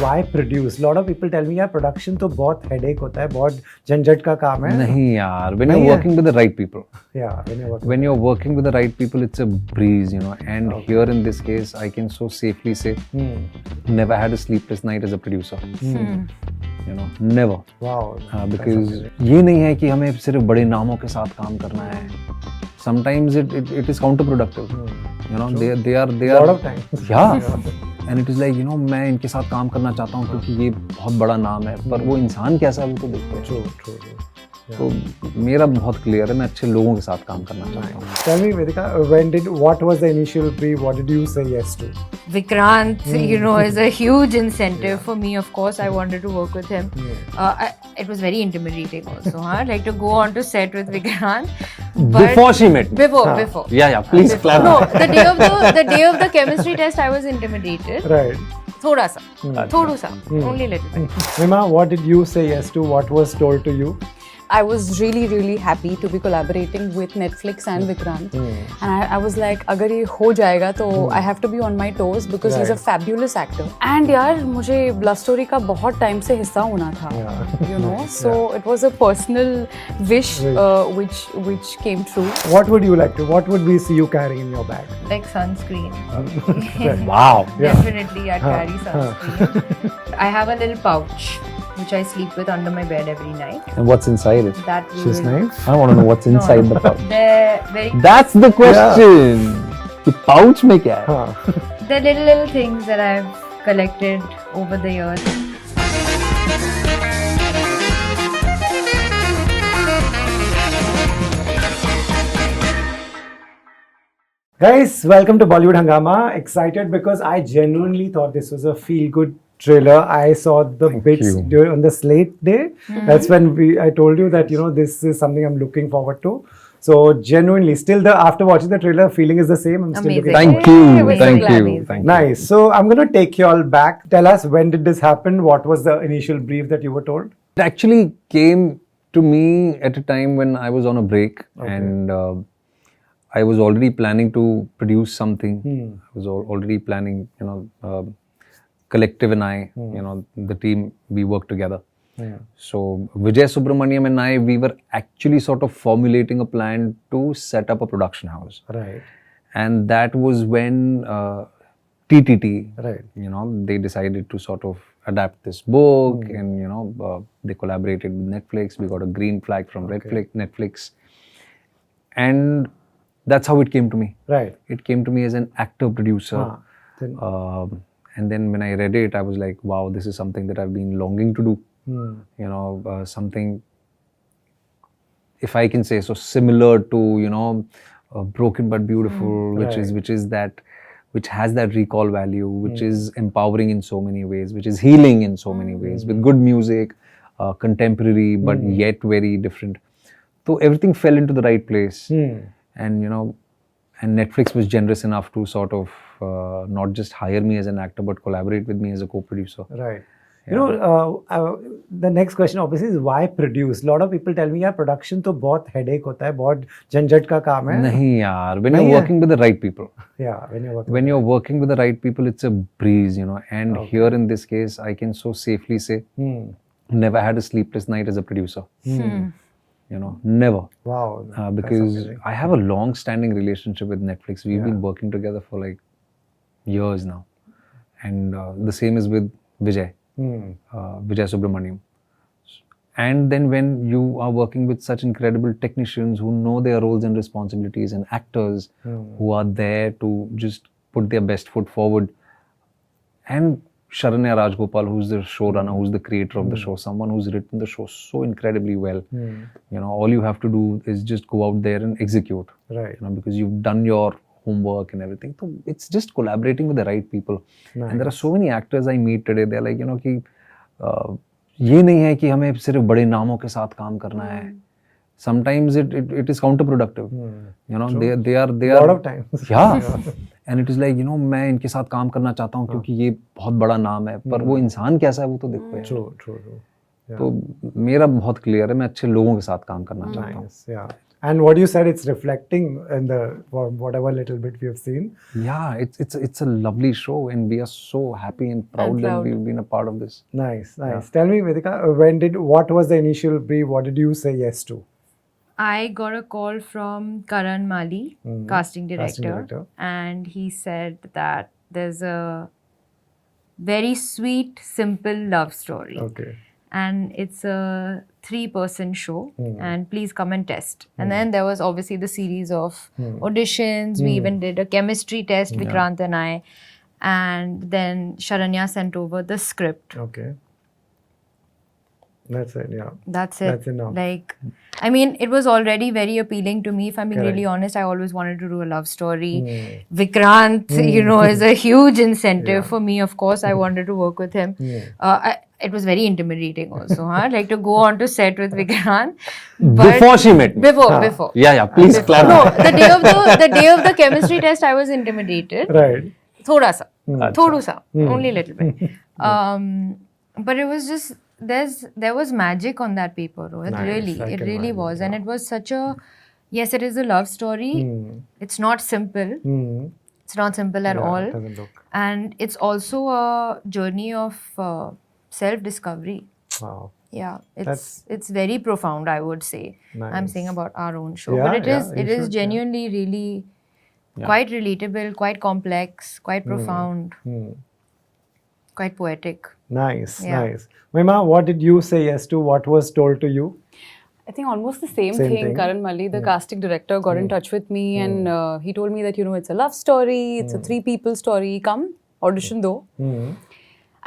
Why produce? Lot of people tell me यार production तो बहुत headache होता है, बहुत झंझट का काम है. नहीं यार, when नहीं you're है? working with the right people. Yeah, When you're working with the right people, it's a breeze, you know. And Okay. here in this case, I can so safely say, never had a sleepless night as a producer. You know, never. Wow. Because ये नहीं है कि हमें सिर्फ बड़े नामों के साथ काम करना है. Sometimes it is counterproductive. You know, they are Lot of times. Yeah. And it is like, you know, मैं इनके साथ काम करना चाहता हूँ क्योंकि ये बहुत बड़ा नाम है, पर वो इंसान कैसा है वो तो देखते हैं. True. तो मेरा बहुत क्लियर है, मैं अच्छे लोगों के साथ काम करना चाहता हूँ. Tell me, Vedika, what was the initial brief? What did you say yes to? Vikrant, you know, is a huge incentive for me. Of course, I wanted to work with him. It was very intimidating also, like to go on to set with Vikrant. But Before she met me. Before. Yeah, please clarify. No, the day of the chemistry test, I was intimidated. Right. Thoda sa, only little bit. Nima, what did you say yes to? What was told to you? I was really happy to be collaborating with Netflix and Vikrant. And I was like, अगर ये हो जाएगा तो I have to be on my toes because he's a fabulous actor. And यार मुझे Love Story का बहुत time से हिस्सा होना था, you know. So it was a personal wish which came true. What would you like to? What would we see you carrying in your bag? Like sunscreen. Wow. Definitely, I'd carry sunscreen. I have a little pouch which I sleep with under my bed every night. And what's inside it? That She's nice. I want to know what's inside the pouch. They're very. That's the question. The pouch में क्या है? हाँ. They're little things that I've collected over the years. Guys, welcome to Bollywood Hangama. Excited because I genuinely thought this was a feel-good trailer. I saw the bits on the slate day. That's when I told you that, you know, this is something I'm looking forward to. So genuinely, still after watching the trailer, feeling is the same. I'm still Amazing. looking Thank forward. you. Amazing. Thank you. Nice. So I'm going to take you all back. Tell us, when did this happen? What was the initial brief that you were told? It actually came to me at a time when I was on a break and I was already planning to produce something. I was already planning, you know, Collective and I, you know, the team, we work together. Yeah. So Vijay Subramaniam and I, we were actually sort of formulating a plan to set up a production house. Right. And that was when TTT, Right. you know, they decided to sort of adapt this book and, you know, they collaborated with Netflix. We got a green flag from Netflix. And that's how it came to me. Right. It came to me as an actor producer. Then- And then when I read it, I was like, wow, this is something that I've been longing to do. You know, something, if I can say so, similar to, you know, Broken but Beautiful, which has that recall value, which is empowering in so many ways, which is healing in so many ways, with good music, contemporary, but yet very different. So everything fell into the right place. And, you know, and Netflix was generous enough to sort of not just hire me as an actor, but collaborate with me as a co-producer. Right. You know, the next question obviously is why produce? A lot of people tell me यार production तो बहुत headache होता है, बहुत झंझट का काम है. नहीं यार, when you're working with the right people. Yeah, when you're working with the right people, it's a breeze, you know. And here in this case, I can so safely say, never had a sleepless night as a producer. You know, never. Wow. Because I have a long-standing relationship with Netflix. We've been working together for like years now. And the same is with Vijay. Vijay Subramaniam. And then when you are working with such incredible technicians who know their roles and responsibilities, and actors who are there to just put their best foot forward, and Sharanya Rajgopal, who's the showrunner, who's the creator of the show, someone who's written the show so incredibly well. You know, all you have to do is just go out there and execute. Right. You know, because you've done your homework and everything. So it's just collaborating with the right people. Nice. And there are so many actors I meet today. They're like, you know, कि ये नहीं है कि हमें सिर्फ बड़े नामों के साथ काम करना है. Sometimes it is counterproductive. You know, they are lot of times. Yeah. And it is like, you know, मैं इनके साथ काम करना चाहता हूँ क्योंकि ये बहुत बड़ा नाम है, पर वो इंसान कैसा है वो तो देखते हैं. True. Yeah. तो मेरा बहुत क्लियर है, मैं अच्छे लोगों के साथ काम करना चाहता हूँ. Nice. Yeah. And what you said, it's reflecting in the whatever little bit we have seen. Yeah, it's a lovely show, and we are so happy and proud that proud. we've been a part of this. Nice. Tell me, Vedika, what was the initial brief? What did you say yes to? I got a call from Karan Mali, casting director, director. and he said that there's a very sweet, simple love story. Okay. And it's a 3-person show, and please come and test. And then there was obviously the series of auditions. We even did a chemistry test, Vikrant and I. And then Sharanya sent over the script. Okay. That's it. Yeah. That's it. That's enough. Like, I mean, it was already very appealing to me. If I'm being really honest, I always wanted to do a love story. Vikrant, is a huge incentive for me. Of course, I wanted to work with him. It was very intimidating also, like to go on to set with Vikrant. Before she met me. Before. Yeah. Please clarify. No, the day of the chemistry test, I was intimidated. Right. Thoda sa, only a little bit. But it was just there was magic on that paper. Rohit. Nice, I It can really imagine, was, and it was such a yes. It is a love story. It's not simple. It's not simple at all, It doesn't look. and it's also a journey of self-discovery. Wow. Yeah, it's very profound, I would say. I'm Nice. saying about our own show, Yeah, but it yeah, is you should, genuinely really quite relatable, quite complex, quite profound, quite poetic. Nice. Yeah. Nice. Mima, what did you say yes to? What was told to you? I think almost the same Same thing. thing. Karan Mali, the casting director, got in touch with me and he told me that, it's a love story, it's a 3-people story. Come, audition though.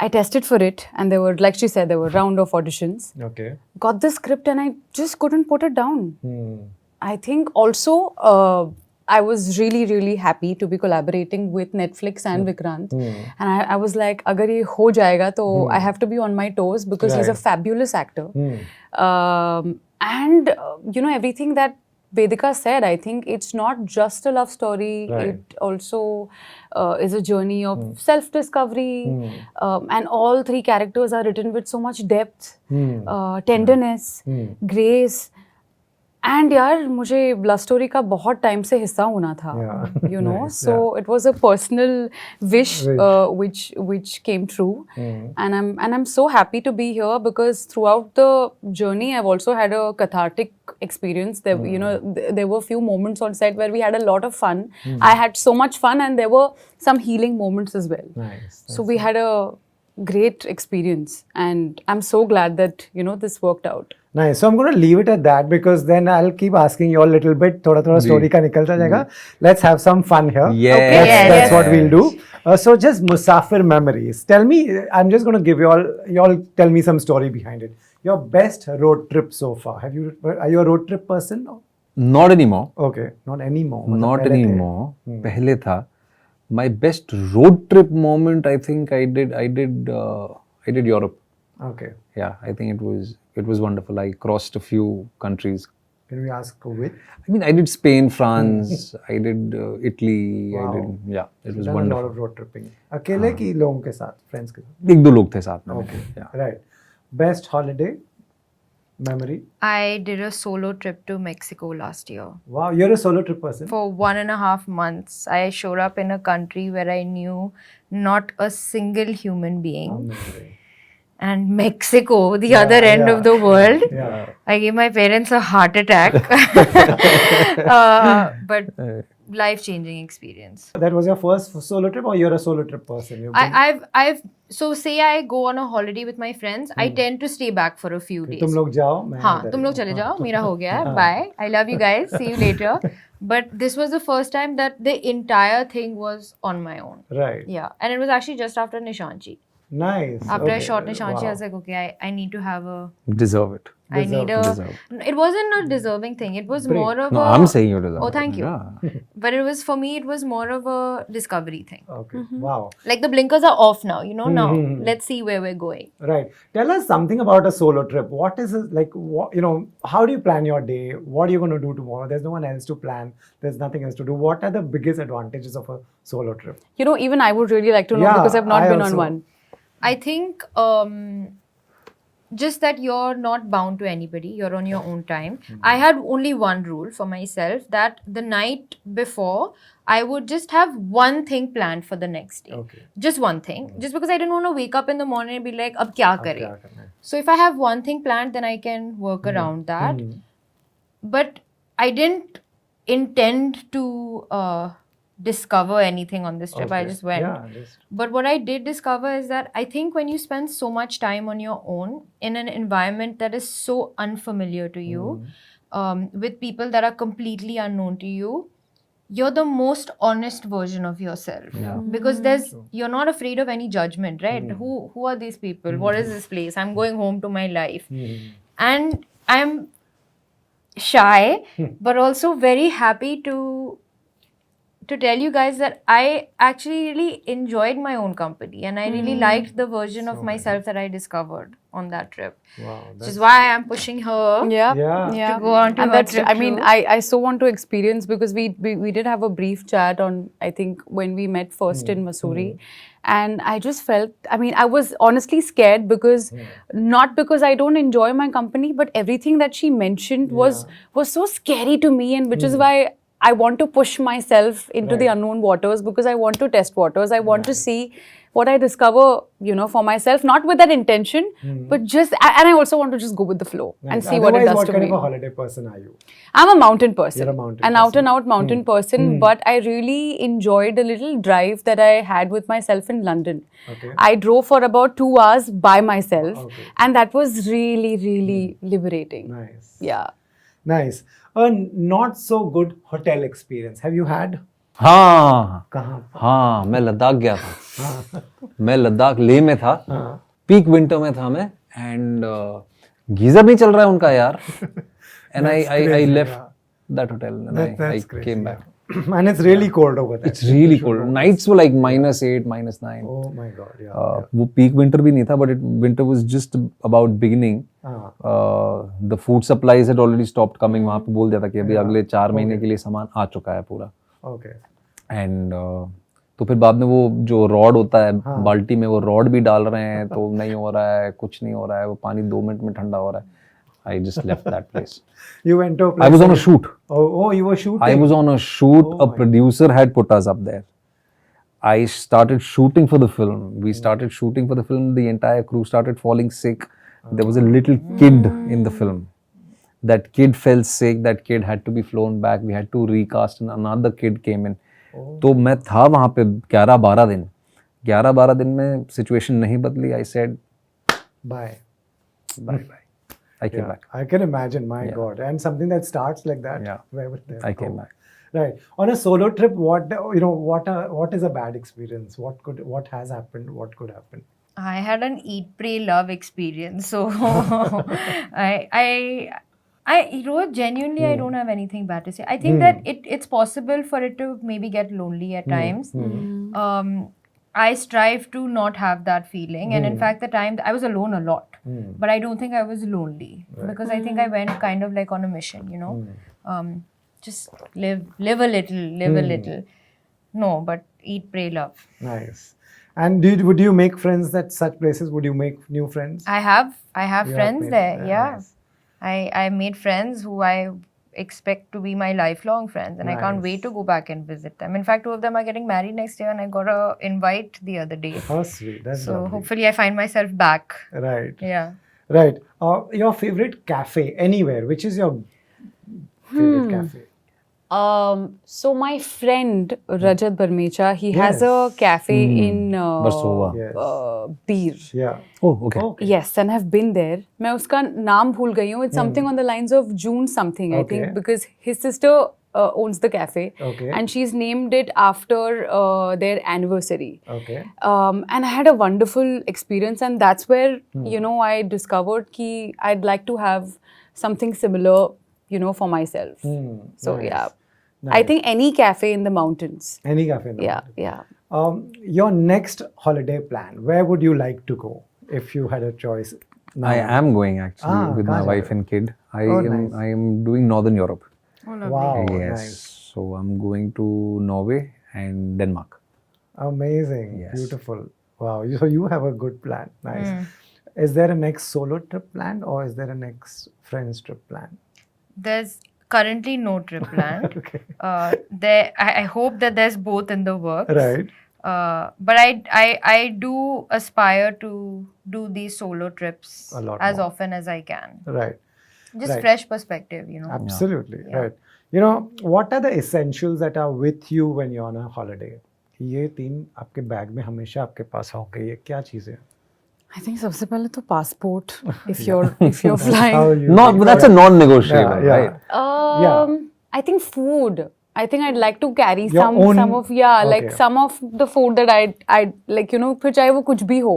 I tested for it and there were, like she said, there were round of auditions. Okay. Got the script and I just couldn't put it down. I think also I was really, really happy to be collaborating with Netflix and Vikrant. And I was like, agar ye ho jayega, to I have to be on my toes because he's a Right. fabulous actor. And everything that Vedika said, I think it's not just a love story. Right. It also is a journey of self-discovery. And all 3 characters are written with so much depth, tenderness, grace. And यार मुझे love story का बहुत time से हिस्सा होना था, Nice, so it was a personal wish which came true, and I'm so happy to be here because throughout the journey I've also had a cathartic experience. There there were few moments on set where we had a lot of fun. I had so much fun and there were some healing moments as well. Nice. So we had a great experience and I'm so glad that this worked out. Nice. So I'm going to leave it at that because then I'll keep asking you a little bit. Thoda story ka nikalta jayega. Let's have some fun here. Yes. Okay, That's yes. what we'll do. So just Musafir memories. Tell me, I'm just going to give you all tell me some story behind it. Your best road trip so far. Are you a road trip person? Not anymore. Okay. Not anymore. Not pehle the. anymore. Pehle tha. My best road trip moment, I think I did Europe. Okay. Yeah, I think it was wonderful. I crossed a few countries. Can we ask which? I mean, I did Spain, France, I did Italy, Wow. it was Done a lot wonderful. of road tripping. अकेले की लोगों के साथ, friends के साथ. 1-2 लोग थे साथ में. Okay. Yeah. Right. Best holiday memory? I did a solo trip to Mexico last year. Wow, you're a solo trip person. For 1.5 months, I showed up in a country where I knew not a single human being. Amazing. And Mexico, the other end of the world. Yeah. I gave my parents a heart attack. But life-changing experience. That was your first solo trip, or you're a solo trip person? You've been- I've so say I go on a holiday with my friends. I tend to stay back for a few days. तुम लोग जाओ, मैं हाँ इधर तुम लोग हूँ. चले जाओ मेरा हो गया है bye I love you guys see you later but this was the first time that the entire thing was on my own. Right. Yeah, and it was actually just after Nishanchi. Nice. After I Okay. shot Nishanchi, I Wow. was like, okay, I need to have a. Deserve it. I need a. Deserve. It wasn't a deserving thing. It was Break. more of No, a. I'm saying you deserve Oh, it. thank you. Yeah. But it was for me. It was more of a discovery thing. Okay. Wow. Like the blinkers are off now. Now let's see where we're going. Right. Tell us something about a solo trip. What is it like? How do you plan your day? What are you going to do tomorrow? There's no one else to plan. There's nothing else to do. What are the biggest advantages of a solo trip? Even I would really like to know Yeah, because I've not I been also. I on one. think just that you're not bound to anybody, you're on your own time. I had only one rule for myself, that the night before I would just have one thing planned for the next day. Okay. Just one thing. Just because I didn't want to wake up in the morning and be like, ab kya kare? क्या करना है? So if I have one thing planned, then I can work around that. But I didn't intend to discover anything on this trip. I Okay. just went. Yeah, just But what I did discover is that I think when you spend so much time on your own in an environment that is so unfamiliar to you, with people that are completely unknown to you, you're the most honest version of yourself. Because you're not afraid of any judgment, right? Who are these people? What is this place? I'm going home to my life. And I'm shy, but also very happy to tell you guys that I actually really enjoyed my own company, and I really liked the version of myself that I discovered on that trip. wow. Which is why I'm pushing her. Yeah, Yeah. To go on to and her that's, trip I mean, too. I so want to experience, because we did have a brief chat on, I think, when we met first in Mussoorie, and I just felt, I mean, I was honestly scared, because not because I don't enjoy my company, but everything that she mentioned was so scary to me, and which is why I want to push myself into the unknown waters, because I want to test waters. I want to see what I discover, you know, for myself, not with that intention, but just, and I also want to just go with the flow and see what it Otherwise, does what to kind me. of a holiday person are you? I'm a mountain person. You're a mountain an person. out and out mountain person, but I really enjoyed the little drive that I had with myself in London. Okay. I drove for about 2 hours by myself, Okay. and that was really, really liberating. Nice. Yeah. Nice. A not so good hotel experience. Have you had? हाँ कहाँ? हाँ मैं लद्दाख गया था मैं लद्दाख लेह में था peak winter में था मैं एंड गीजर नहीं चल रहा है उनका यार and I left that hotel and I came back And it's really cold over there. It's really cold nights were like -8 -9 Oh my God. Yeah. वो पीक विंटर भी नहीं था but winter was just about beginning the food supplies had already stopped coming वहां पे बोल दिया था कि अभी अगले 4 महीने के लिए सामान आ चुका है पूरा Okay. एंड तो फिर बाद में वो जो रॉड होता है बाल्टी में वो रॉड भी डाल रहे हैं तो नहीं हो रहा है कुछ नहीं हो रहा है वो पानी 2 मिनट में ठंडा हो रहा है I just left that place You went to a place. I was on a shoot Oh, you were shooting. I was on a shoot. A producer had put us up there. I started shooting for the film. We started shooting for the film. The entire crew started falling sick. There was a little kid in the film. That kid fell sick. That kid had to be flown back. We had to recast, and another kid came in. तो मैं था वहाँ पे 11-12 दिन. 11-12 दिन में situation नहीं बदली. I said Bye. bye. I came back. I can imagine. My God. And something that starts like that. Yeah. Where would that I go? came back. Right. On a solo trip, what is a bad experience? What has happened? What could happen? I had an eat, pray, love experience. So genuinely, I don't have anything bad to say. I think that it's possible for it to maybe get lonely at times. I strive to not have that feeling, and in fact, the time I was alone a lot, but I don't think I was lonely because I think I went kind of like on a mission, you know, just live a little. No, but eat, pray, love. Nice. And would you make friends at such places? Would you make new friends? I have You friends made- there. Yeah, nice. I made friends who I expect to be my lifelong friends, and I can't Nice. wait to go back and visit them. In fact, 2 of them are getting married next year, and I got a invite the other day. How sweet. That's So lovely. hopefully, I find myself back. Right. Yeah. Right. Your favorite cafe anywhere? Which is your favorite cafe? So my friend Rajat Barmecha, he has a cafe in Versova. Yes. Beer. Yeah. Oh, okay. Yes, and I've been there. मैं उसका नाम भूल गई हूँ. It's something on the lines of June something, I Okay. think, because his sister owns the cafe, Okay. and she's named it after their anniversary. Okay. And I had a wonderful experience, and that's where you know I discovered कि I'd like to have something similar, you know, for myself. So nice. yeah, I think any cafe in the mountains. Any cafe? in the Yeah, mountains. yeah. Your next holiday plan, where would you like to go if you had a choice? now? I am going actually with my kahan wife ja and kid. nice. I am doing Northern Europe. Wow, Yes. nice. So I'm going to Norway and Denmark. Amazing. Yes. Beautiful. Wow. So you have a good plan. Nice. Is there a next solo trip planned or is there a next friends trip planned? There's currently no trip planned. Okay. I hope that there's both in the works. Right. But I do aspire to do these solo trips A lot as more. often as I can. Right. Just Right. fresh perspective, you know. Absolutely. Yeah. Right. You know, what are the essentials that are with you when you're on a holiday? ये तीन आपके bag में हमेशा आपके पास होंगे. ये क्या चीजें हैं? I think सबसे पहले तो passport if you're flying. How you Not, but that's a non-negotiable, Yeah, right? Yeah. I think food. I think I'd like to carry Your some own- of like okay. some of the food that I'd like, you know, फिर चाहे वो कुछ भी हो.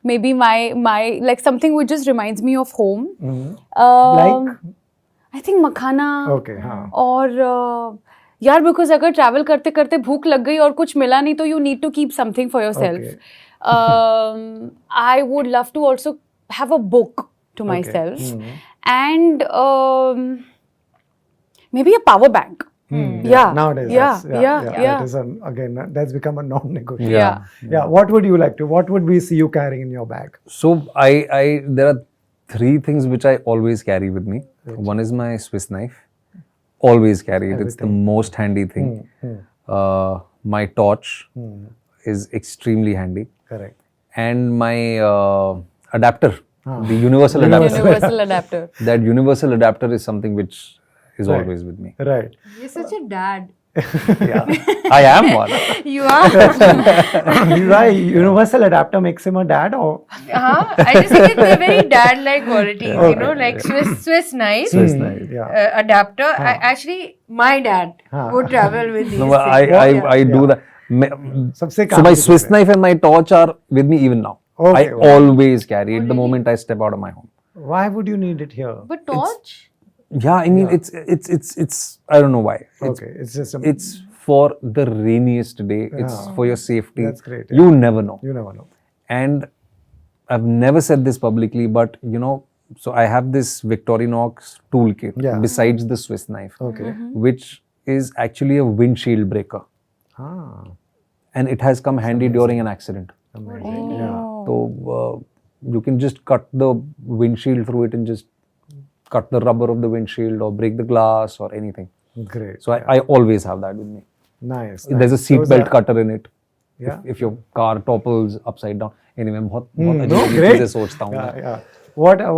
Maybe my like something which just reminds me of home. Like? I think makhana. Okay. हाँ. और यार because अगर travel करते करते भूख लग गई और कुछ मिला नहीं तो you need to keep something for yourself. Okay. I would love to also have a book to myself and maybe a power bank. Yeah. Nowadays, Yeah. that's, Yeah. It is again, that's become a non-negotiable. Yeah. Yeah. What would you like to? What would we see you carrying in your bag? So there are three things which I always carry with me. One is my Swiss knife. Always carry it. It's the most handy thing. My torch is extremely handy. Correct. And my adapter, the universal adapter. Universal adapter. That universal adapter is something which is Right. always with me. Right. You're such a dad. Yeah, I am one. You are. Right. Universal adapter makes him a dad, or I just think they're very dad-like qualities, you know, like Swiss knife, Swiss knife. yeah. adapter. Actually, my dad would travel with these No, but things. I do that. सबसे So my काफी Swiss चीजें. knife and my torch are with me even now. Okay, I wow. always carry it the moment I step out of my home. Why would you need it here? But torch? Yeah, I mean it's I don't know why. Okay, it's just a, It's for the rainiest day. It's for your safety. That's great, You never know. you never know. And I've never said this publicly, but you know, so I have this Victorinox toolkit Yeah. besides the Swiss knife, Okay. which is actually a windshield breaker, Ah, and it has come handy during an accident. amazing. Yeah. So you can just cut the windshield through it and just cut the rubber of the windshield or break the glass or anything. Great. So I always have that with me. Nice. There's a nice. seat Those belt are- cutter in it. Yeah. If your car topples upside down. Anyway, बहुत अजीब No, अजीब great. चीजें सोचता हूँ मैं. Yeah.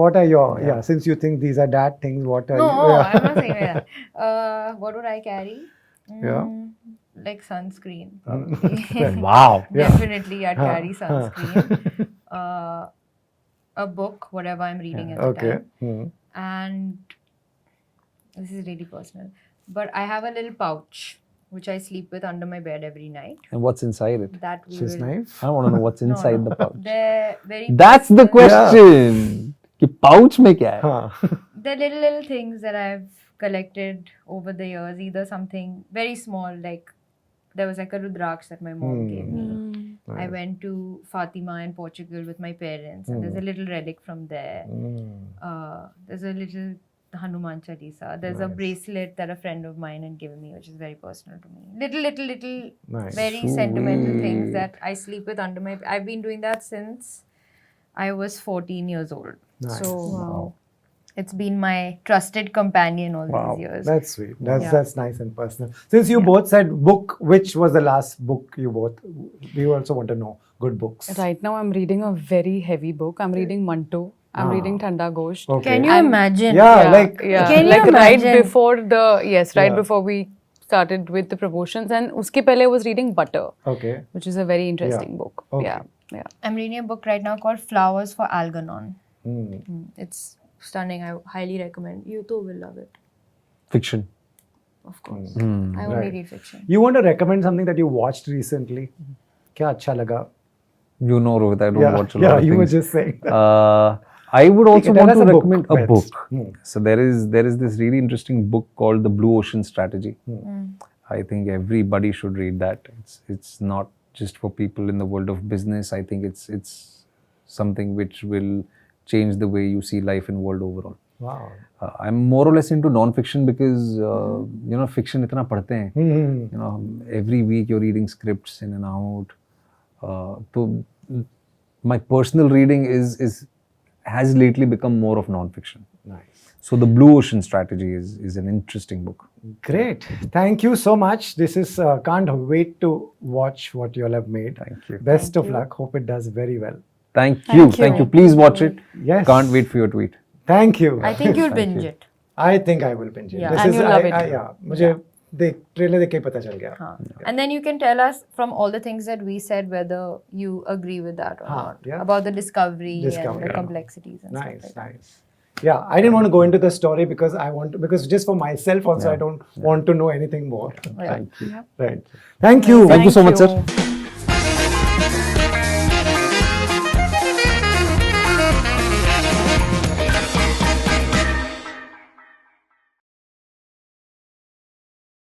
What are your since you think these are dad things, what are No, you? Yeah. I'm not saying that. What would I carry? Yeah. Like sunscreen. Wow. Definitely, I'd carry sunscreen. A book, whatever I'm reading at the Okay. time. And this is really personal, but I have a little pouch which I sleep with under my bed every night. And what's inside it? That we Swiss will. knife? I want to know what's No, inside no. the pouch. They're very. That's the question. कि pouch में क्या है? Huh. They're little things that I've collected over the years. Either something very small, like there was like a Rudraksh that my mom gave me. I went to Fatima in Portugal with my parents, and there's a little relic from there. There's a little Hanuman Chalisa. There's a bracelet that a friend of mine had given me, which is very personal to me. Little, Nice. very sentimental things that I sleep with under my. I've been doing that since I was 14 years old. Nice. So it's been my trusted companion all Wow, these years. that's sweet. That's Yeah. that's nice and personal. Since you both said book, which was the last book you both? We also want to know good books. Right now, I'm reading a very heavy book. I'm reading Manto. I'm reading Thanda Ghost. Okay. Can you imagine? Yeah, like Yeah, Can you like right imagine? before Yeah. before we started with the promotions, and uske pehle I was reading Butter, okay. which is a very interesting book. Okay. Yeah. I'm reading a book right now called Flowers for Algernon. Hmm. It's stunning. I highly recommend. You too will love it, Fiction. of course. Hmm. I only Right. read fiction. You want to recommend something that you watched recently? क्या अच्छा लगा? You know, Rohit, I don't Yeah, watch a lot of you were things. just saying. I would also tell want us to a book, recommend a Bets. book. So there is this really interesting book called The Blue Ocean Strategy. I think everybody should read that. It's not just for people in the world of business. I think it's something which will change the way you see life and world overall. Wow. I'm more or less into non-fiction because you know fiction इतना पढ़ते हैं. Hmm. You know, every week you're reading scripts in and out. So my personal reading is has lately become more of non-fiction. Nice. So the Blue Ocean Strategy is an interesting book. Great. Thank you so much. This is can't wait to watch what you all have made. Thank you. Best of luck. Hope it does very well. Thank Thank you. you. Please watch it. Yes. Can't wait for your tweet. Thank you. I think you'll binge it. I think I will binge it. Yeah. This And is you'll love it. yeah. मुझे trailer देख के पता चल गया. And then you can tell us from all the things that we said whether you agree with that or not. yeah. About the discovery and Discovery, the yeah. complexities and stuff Nice, like that. nice. Yeah, I didn't want to go into the story because because just for myself also I don't want to know anything more. Yeah. Thank you. Right. Thank you. Thank you so much, sir.